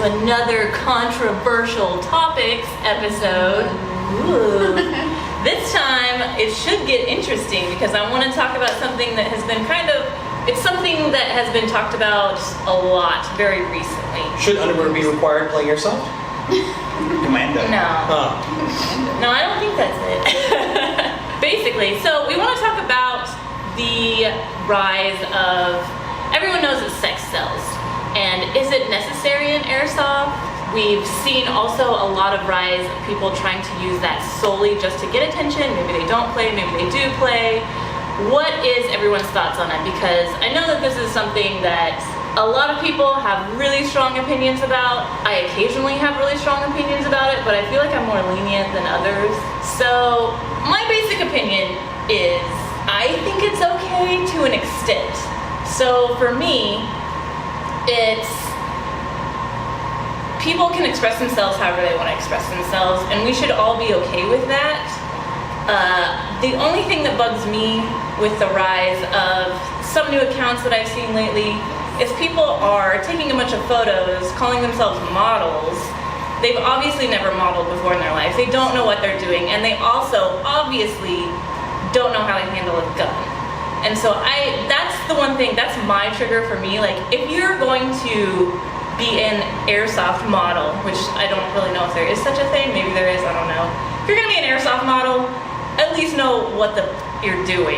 another controversial topics episode. Ooh. This time it should get interesting because I want to talk about something that has been it's something that has been talked about a lot very recently. Should underwear be required playing airsoft? Commando. No. Huh. No, I don't think that's it. Basically, so we want to talk about the rise of, everyone knows that sex sells, and is it necessary in airsoft? We've seen also a lot of rise of people trying to use that solely just to get attention. Maybe they don't play, maybe they do play. What is everyone's thoughts on it? Because I know that this is something that a lot of people have really strong opinions about. I occasionally have really strong opinions about it, but I feel like I'm more lenient than others. So my basic opinion is I think it's okay to an extent. So for me, it's people can express themselves however they want to express themselves, and we should all be okay with that. The only thing that bugs me with the rise of some new accounts that I've seen lately is people are taking a bunch of photos, calling themselves models. They've obviously never modeled before in their life. They don't know what they're doing, and they also obviously don't know how to handle a gun. And so that's the one thing, that's my trigger for me. Like, if you're going to be an airsoft model, which I don't really know if there is such a thing, maybe there is, I don't know. If you're gonna be an airsoft model, at least know what you're doing.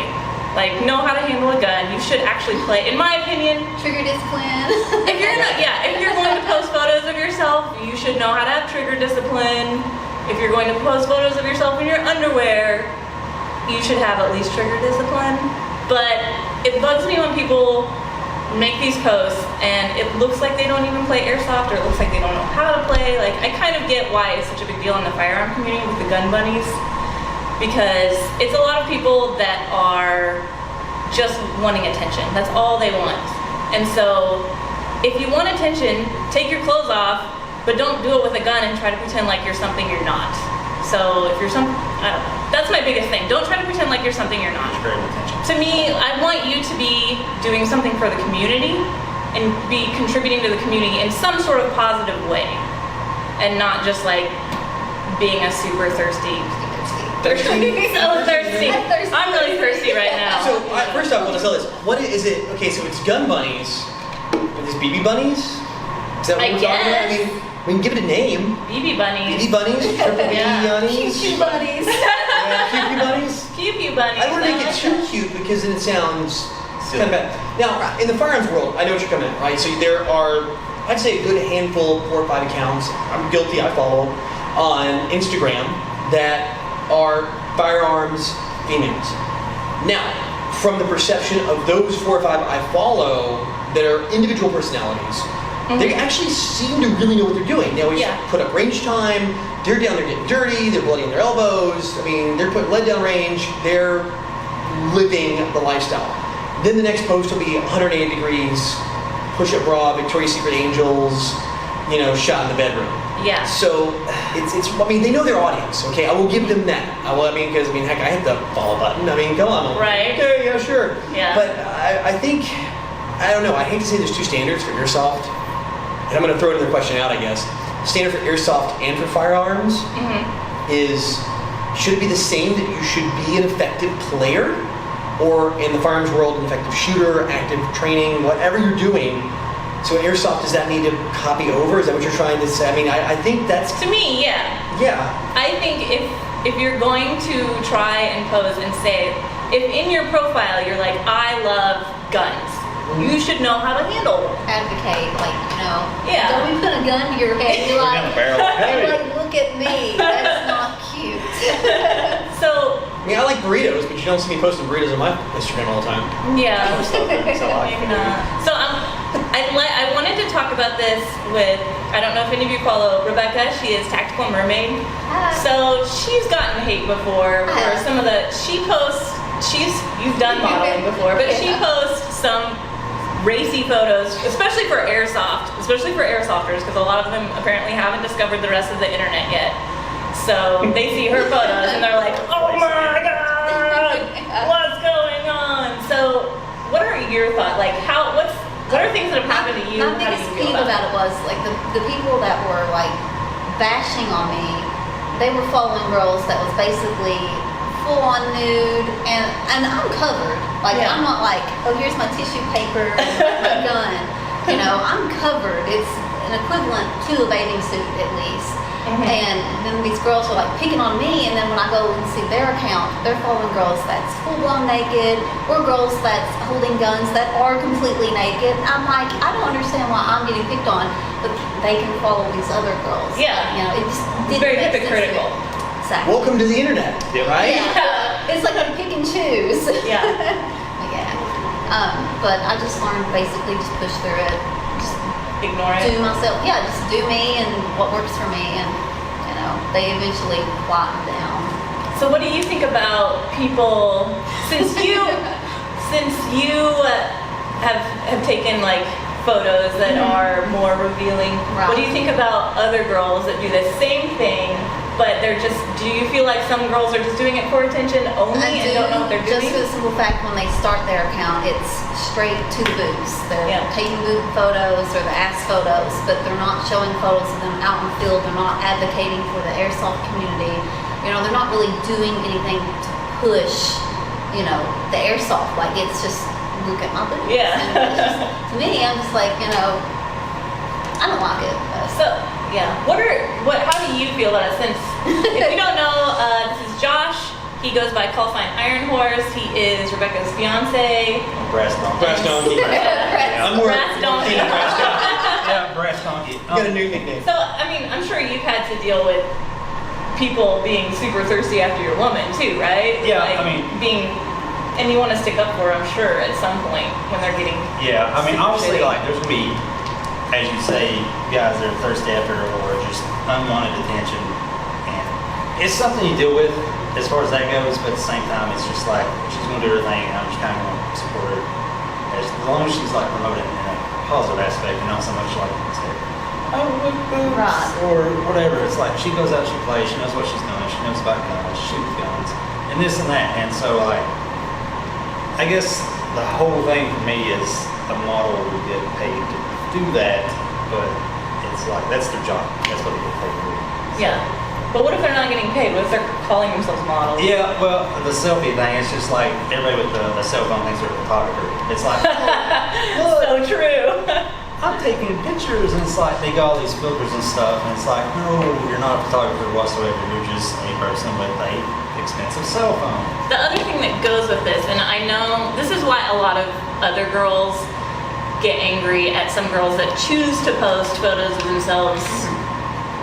Like, know how to handle a gun. You should actually play, in my opinion. Trigger discipline. If you're going to post photos of yourself, you should know how to have trigger discipline. If you're going to post photos of yourself in your underwear, you should have at least trigger discipline. But it bugs me when people make these posts and it looks like they don't even play airsoft, or it looks like they don't know how to play. Like, I kind of get why it's such a big deal in the firearm community with the gun bunnies, because it's a lot of people that are just wanting attention. That's all they want. And so if you want attention, take your clothes off, but don't do it with a gun and try to pretend like you're something you're not. So if you're I don't know. That's my biggest thing. Don't try to pretend like you're something you're not. To me, I want you to be doing something for the community and be contributing to the community in some sort of positive way, and not just like being a super thirsty. So thirsty. I'm really thirsty right now. So first off, let's tell this. What is it? Okay, so it's gun bunnies. Are these BB bunnies? Is that what we're talking about? I mean, we can give it a name. BB bunnies. BB bunnies? Triple Yeah. BB bunnies? Pew bunnies. Yeah, pew bunnies? Pew pew bunnies. I don't want to make it too cute because then it sounds kind of bad. Now, in the firearms world, I know what you're coming at, right? So there are, I'd say, a good handful, 4 or 5 accounts, I'm guilty, I follow, on Instagram that are firearms females. Now, from the perception of those 4 or 5 I follow that are individual personalities, they actually seem to really know what they're doing. They always put up range time, they're down there getting dirty, they're bloody on their elbows, I mean, they're putting lead down range, they're living the lifestyle. Then the next post will be 180 degrees, push-up bra, Victoria's Secret angels, shot in the bedroom. Yeah. So I mean, they know their audience. Okay, I will give them that. Heck, I hit the follow button. I mean, come on. Right. Okay, yeah, sure. Yeah. But I think, I don't know. I hate to say there's 2 standards for airsoft, and I'm going to throw another question out. I guess standard for airsoft and for firearms is, should it be the same that you should be an effective player, or in the firearms world, an effective shooter, active training, whatever you're doing. So airsoft, does that need to copy over? Is that what you're trying to say? I mean, I think that's... To me, yeah. Yeah. I think if you're going to try and pose and say, if in your profile you're like, I love guns, you should know how to handle them. Advocate, Yeah. Don't we put a gun to your head? You're Down the barrel. like, look at me. That's not cute. So... I mean, I like burritos, but you don't see me posting burritos on my Instagram all the time. Yeah. So Maybe not. So I wanted to talk about this with, I don't know if any of you follow Rebecca. She is Tactical Mermaid. Hi. So she's gotten hate before for some of the, you've done modeling before, but she posts some racy photos, especially for airsofters, because a lot of them apparently haven't discovered the rest of the internet yet. So they see her photos and they're like, oh my god, what's going on? So what are your thoughts? Like, What are things that have happened to you? My How do biggest you feel peeve about about it was like the people that were like bashing on me. They were following girls that was basically full on nude, and I'm covered. Like Yeah. I'm not like, oh, here's my tissue paper and my gun. You know, I'm covered. It's an equivalent to a bathing suit at least. Mhm. And then these girls are like picking on me, and then when I go and see their account, they're following girls that's full blown naked, or girls that's holding guns that are completely naked. I'm like, I don't understand why I'm getting picked on, but they can follow these other girls. Yeah. You know, it just It's didn't very make sense to me. hypocritical. Exactly. Welcome to the internet, right? Yeah. It's like you pick and choose. Yeah. Yeah. But I just learned basically just push through it. Just Ignore do it. myself. Yeah, just do me and what works for me, and you know, they eventually quiet down. So what do you think about people, since you have taken like photos that are more revealing, what do you think about other girls that do the same thing, but do you feel like some girls are just doing it for attention only and don't know what they're Just doing? for the simple fact, when they start their account, it's straight to the boobs. They're Yeah. taking boob photos or the ass photos, but they're not showing photos of them out in the field. They're not advocating for the airsoft community. You know, they're not really doing anything to push, you know, the airsoft. Like, it's just, look at my boobs. Yeah. And it's just, to me, I'm just like, you know, I don't like it. So, yeah. How do you feel about it? Since, if you don't know, this is Josh. He goes by Callsign Ironhorse. He is Rebecca's fiance. Brass donkey. Brass donkey. I'm more Brass donkey. thinking brass donkey. Yeah, brass donkey. You got a new nickname. So, I mean, I'm sure you've had to deal with people being super thirsty after your woman too, right? Yeah, Like, I mean- and you want to stick up for her, I'm sure, at some point when they're getting. Yeah, I mean, super obviously, shitty. like, there's gonna be, as you say, guys that are thirsty after or just unwanted attention, and it's something you deal with as far as that goes. But at the same time, it's just like she's gonna do her thing, and I'm just kind of gonna support her as long as she's like promoting in a positive aspect, and not so much like say, oh, look, boobs, Right. or whatever. It's like she goes out, she plays, she knows what she's doing, she knows about guns, she shoots guns, and this and that, and so like. I guess the whole thing for me is a model would get paid to do that, but it's like that's their job. That's what they get paid to do. Yeah. But what if they're not getting paid? What if they're calling themselves models? Yeah, well, the selfie thing, it's just like everybody with the cell phone thinks they're a photographer. It's like, oh, So true. I'm taking pictures, and it's like they got all these filters and stuff, and it's like, no, you're not a photographer whatsoever. You're just a person with a expensive cell phone. The other thing that goes with this, and I know this is why a lot of other girls get angry at some girls that choose to post photos of themselves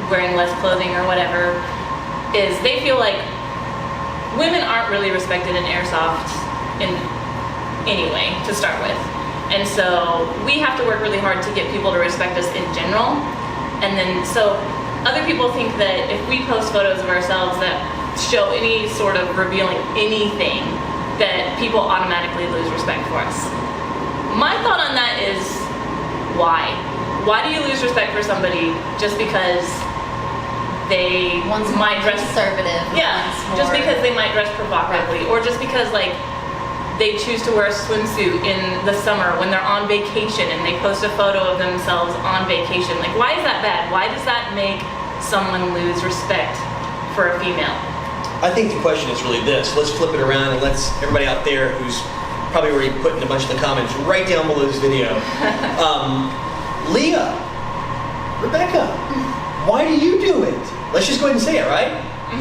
wearing less clothing or whatever, is they feel like women aren't really respected in airsoft in any way to start with. And so we have to work really hard to get people to respect us in general. And then so other people think that if we post photos of ourselves that show any sort of revealing anything, that people automatically lose respect for us. My thought on that is why? Why do you lose respect for somebody just because they One's might dress conservative. yeah, one's just more- because they might dress provocatively, or just because like they choose to wear a swimsuit in the summer when they're on vacation and they post a photo of themselves on vacation. Like, why is that bad? Why does that make someone lose respect for a female? I think the question is really this. Let's flip it around and let's everybody out there who's probably already put in a bunch of the comments right down below this video. Leah, Rebecca, why do you do it? Let's just go ahead and say it, right?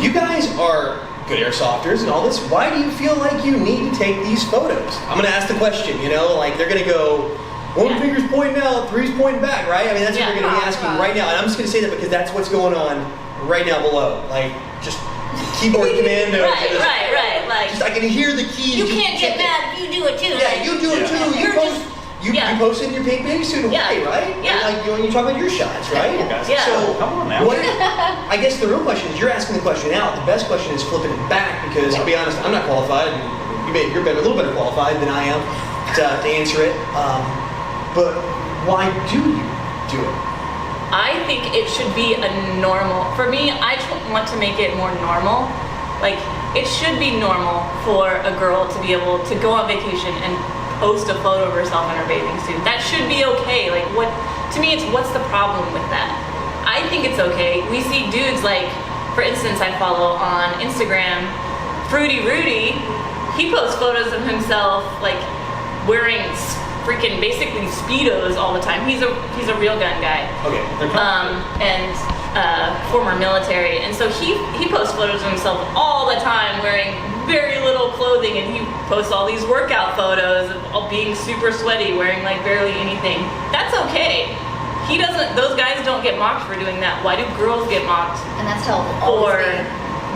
You guys are good airsofters and all this. Why do you feel like you need to take these photos? I'm gonna ask the question, you know, like they're gonna go, one Yeah. finger's pointing out, three's pointing back, right? I mean, that's what Yeah. they're gonna be asking right now. And I'm just gonna say that because that's what's going on right now below. Like, just keyboard commando. Right. Like, Just I can hear the keys. You just can't get ticking. mad if you do it too. Yeah, you do it Yeah. too. You're You yeah. posted your pink bathing suit away, Yeah. right? Yeah. And like when you talk about your shots, right? Yeah. So Come on now. what? I guess the real question is you're asking the question out. The best question is flipping it back because I'll be honest, I'm not qualified. And you're better, a little better qualified than I am to answer it. But why do you do it? I think it should be a normal, for me, I want to make it more normal. Like, it should be normal for a girl to be able to go on vacation and post a photo of herself in her bathing suit. That should be okay. Like, what? To me, it's what's the problem with that? I think it's okay. We see dudes like, for instance, I follow on Instagram, Fruity Rudy. He posts photos of himself like wearing freaking basically Speedos all the time. He's a real gun guy. Okay. And former military, and so he posts photos of himself all the time wearing very little clothing, and he posts all these workout photos of all being super sweaty, wearing like barely anything. That's okay. He doesn't. Those guys don't get mocked for doing that. Why do girls get mocked And that's how it'll for always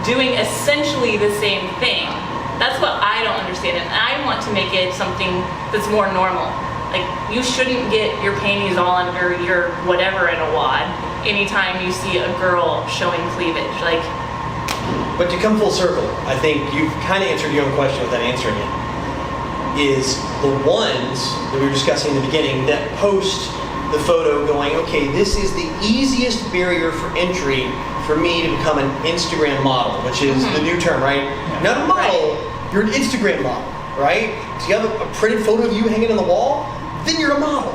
be. doing essentially the same thing? That's what I don't understand, and I want to make it something that's more normal. Like, you shouldn't get your panties all under your whatever in a wad anytime you see a girl showing cleavage. Like, But to come full circle, I think you've kind of answered your own question without answering it. Is the ones that we were discussing in the beginning that post the photo going, okay, this is the easiest barrier for entry for me to become an Instagram model, which is the new term, right? Not a model, you're an Instagram model, right? So you have a printed photo of you hanging on the wall, then you're a model.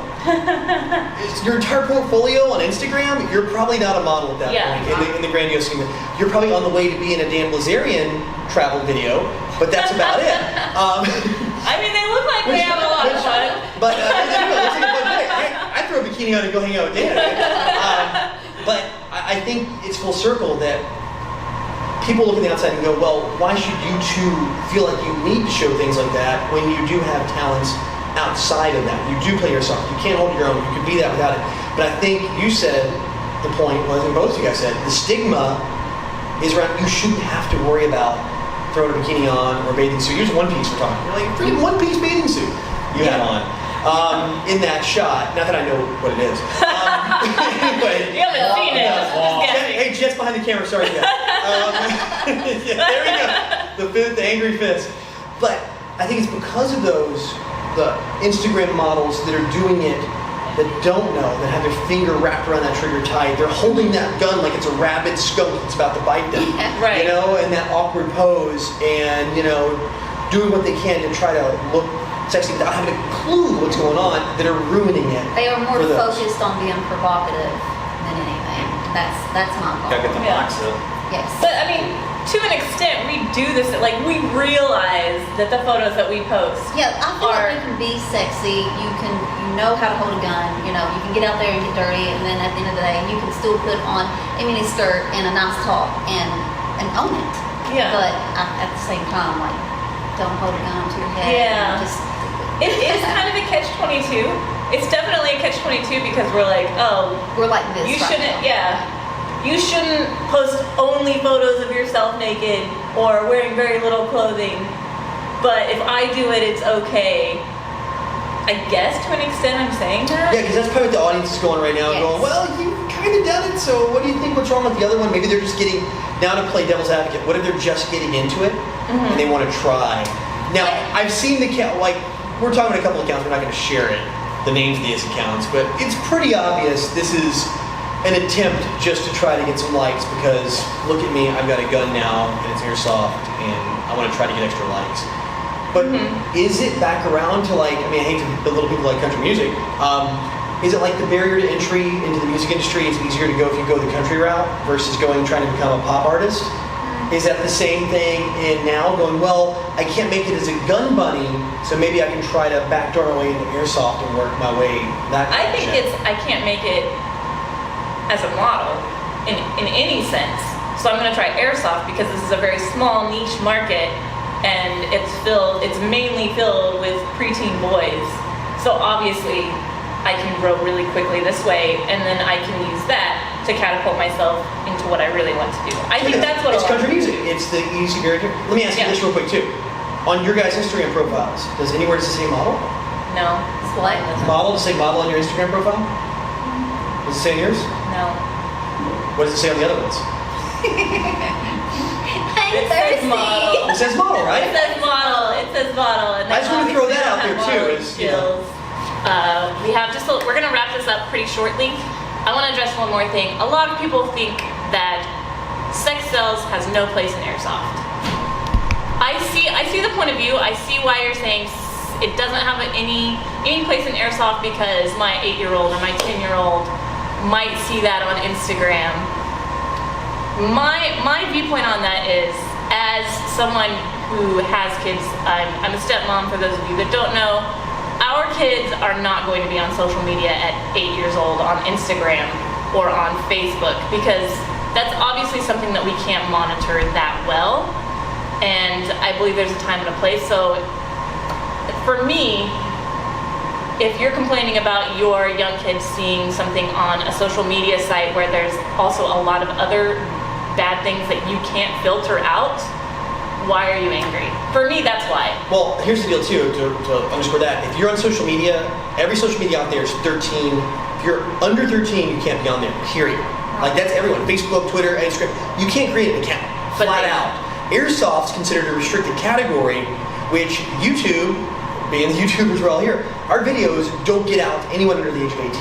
Your entire portfolio on Instagram, you're probably not a model at that point in the grandiose scheme. You're probably on the way to being a Dan Blazarian travel video, but that's about it. I mean, they look like they have a lot of fun. But I throw a bikini on and go hang out with Dan. But I think it's full circle that people look at the outside and go, well, why should you two feel like you need to show things like that when you do have talents outside of that? You do play yourself. You can't hold your own. You can be that without it. But I think you said, the point was, and both of you guys said, the stigma is around, you shouldn't have to worry about throwing a bikini on or a bathing suit. Here's one piece we're talking. You're like, freaking one piece bathing suit you had on in that shot. Not that I know what it is. Anyway, You haven't seen it. Just guessing. hey, Jet's behind the camera. Sorry, guys. Yeah, there we go. The angry fist. But I think it's because of the Instagram models that are doing it that don't know, that have their finger wrapped around that trigger tight. They're holding that gun like it's a rabid skunk that's about to bite them. Right. You know, in that awkward pose, and doing what they can to try to look sexy without having a clue what's going on, that are ruining it. They are more for those. focused on being provocative than anything. That's my Gotta get fault. the Yeah. box up. Yes. But I mean, to an extent, we do this. Like, we realize that the photos that we post. Yeah, I feel Are- like you can be sexy. You know how to hold a gun. You can get out there and get dirty, and then at the end of the day, you can still put on a mini skirt and a nice top and own it. Yeah. But at the same time, like, don't hold a gun to your head. Yeah. And just It is kind of a catch-22. It's definitely a catch-22 because we're like, oh, we're like this. you right shouldn't, now. yeah. You shouldn't post only photos of yourself naked or wearing very little clothing. But if I do it, it's okay. I guess to an extent I'm saying that. Yeah, because that's probably what the audience is going right now, Yes. going, well, you've kind of done it, so what do you think? What's wrong with the other one? Maybe they're just getting, now to play devil's advocate, what if they're just getting into it and they want to try? Now, I've seen the account, like, we're talking about a couple of accounts, we're not going to share it, the names of these accounts, but it's pretty obvious this is an attempt just to try to get some likes because, look at me, I've got a gun now, and it's airsoft, and I want to try to get extra likes. But is it back around to like, I mean, I hate to belittle people like country music. Is it like the barrier to entry into the music industry is easier to go if you go the country route versus trying to become a pop artist? Is that the same thing in now going, well, I can't make it as a gun bunny, so maybe I can try to backdoor my way into airsoft and work my way that I think direction? I can't make it as a model in any sense. So I'm going to try airsoft because this is a very small niche market and it's mainly filled with preteen boys. So obviously I can grow really quickly this way, and then I can use that to catapult myself into what I really want to do. I think that's what it's a lot of country music. It's the easy barrier. Let me ask you this real quick too. On your guys' Instagram profiles, does anywhere does it say model? No. It's what? Model? Does it say model on your Instagram profile? Does it say on yours? No. What does it say on the other ones? I'm It says thirsty. model. It says model, It right? says model. It says model. And I just want to throw that out there too. Modeling Is, you know, skills. We have just. We're gonna wrap this up pretty shortly. I want to address one more thing. A lot of people think that sex sells has no place in airsoft. I see the point of view. I see why you're saying it doesn't have any place in airsoft because my 8-year-old or my 10-year-old might see that on Instagram. My viewpoint on that is, as someone who has kids, I'm a stepmom for those of you that don't know, our kids are not going to be on social media at 8 years old on Instagram or on Facebook, because that's obviously something that we can't monitor that well, and I believe there's a time and a place. So for me, if you're complaining about your young kids seeing something on a social media site where there's also a lot of other bad things that you can't filter out, why are you angry? For me, that's why. Well, here's the deal too, to underscore that. If you're on social media, every social media out there is 13. If you're under 13, you can't be on there, period. Like, that's everyone. Facebook, Twitter, Instagram. You can't create an account, flat out. Airsoft's considered a restricted category, which YouTube, being the YouTubers we're all here, our videos don't get out to anyone under the age of 18,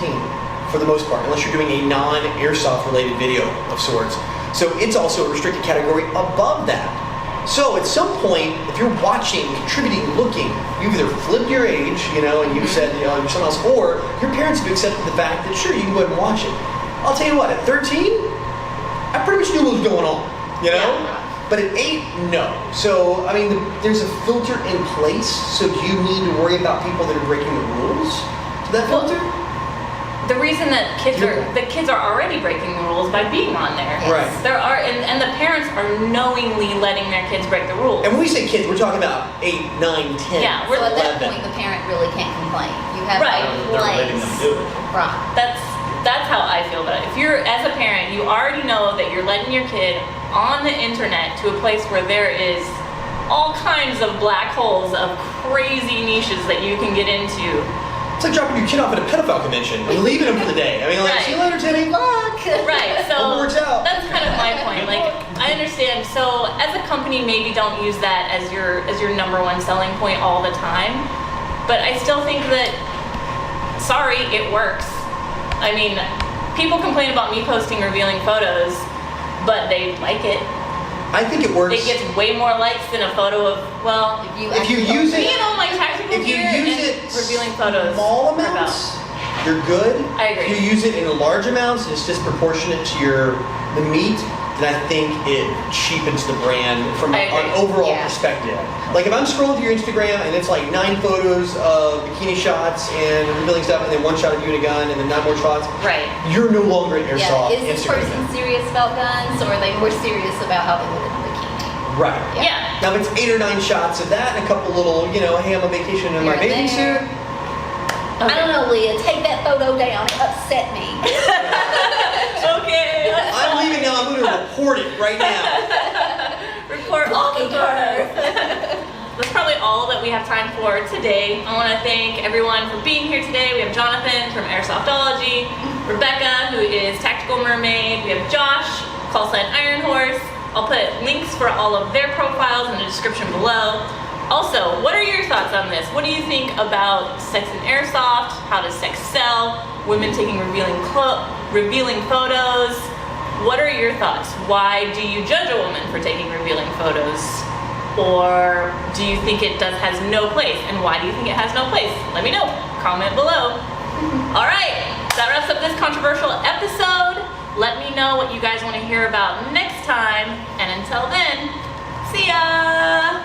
for the most part, unless you're doing a non-airsoft related video of sorts. So it's also a restricted category above that. So at some point, if you're watching, contributing, looking, you've either flipped your age, and you've said, you're someone else, or your parents have accepted the fact that, sure, you can go ahead and watch it. I'll tell you what, at 13, I pretty much knew what was going on, Yeah. But at 8, no. So, there's a filter in place, so do you need to worry about people that are breaking the rules to that filter? The reason that the kids are already breaking the rules by being on there. Right. There are, and the parents are knowingly letting their kids break the rules. And when we say kids, we're talking about 8, 9, 10, Yeah, So at that 11. point, the parent really can't complain. You have Right. no They're letting them do it. Right. That's how I feel about it. If you're, as a parent, you already know that you're letting your kid on the internet to a place where there is all kinds of black holes of crazy niches that you can get into. It's like dropping your kid off at a pedophile convention and leaving him for the day. Right. See you later, Timmy. Luck. Right, so Hope it works out. that's kind of my point. Like, I understand. So as a company, maybe don't use that as your number one selling point all the time. But I still think that, sorry, it works. People complain about me posting revealing photos, but they like it. I think it works. It gets way more likes than a photo of, If you use it, me and all my tactical if you gear use and it revealing photos. small are about. amounts, you're good. I agree. If you use it in large amounts and it's disproportionate to the meat, then I think it cheapens the brand from I agree. an overall Yeah. perspective. Like if I'm scrolling through your Instagram and it's like 9 photos of bikini shots and revealing stuff, and then 1 shot of you in a gun, and then 9 more shots, Right. you're no longer an airsoft Yeah. Is this Instagram. person serious about guns, or are they more serious about how they look in a bikini? Right. Yeah. Now if it's 8 or 9 shots of that and a couple little, hey, I'm on vacation in my Here and bathing there. suit. I don't know, Leah. Take that photo down. It upset me. Okay. I'm leaving now. I'm going to report it right now. Report all the birth. That's probably all that we have time for today. I want to thank everyone for being here today. We have Jonathan from Airsoftology, Rebecca, who is Tactical Mermaid. We have Josh, Callsign Ironhorse. I'll put links for all of their profiles in the description below. Also, what are your thoughts on this? What do you think about sex in airsoft? How does sex sell? Women taking revealing photos? What are your thoughts? Why do you judge a woman for taking revealing photos? Or do you think it has no place? And why do you think it has no place? Let me know. Comment below. All right, that wraps up this controversial episode. Let me know what you guys want to hear about next time. And until then, see ya!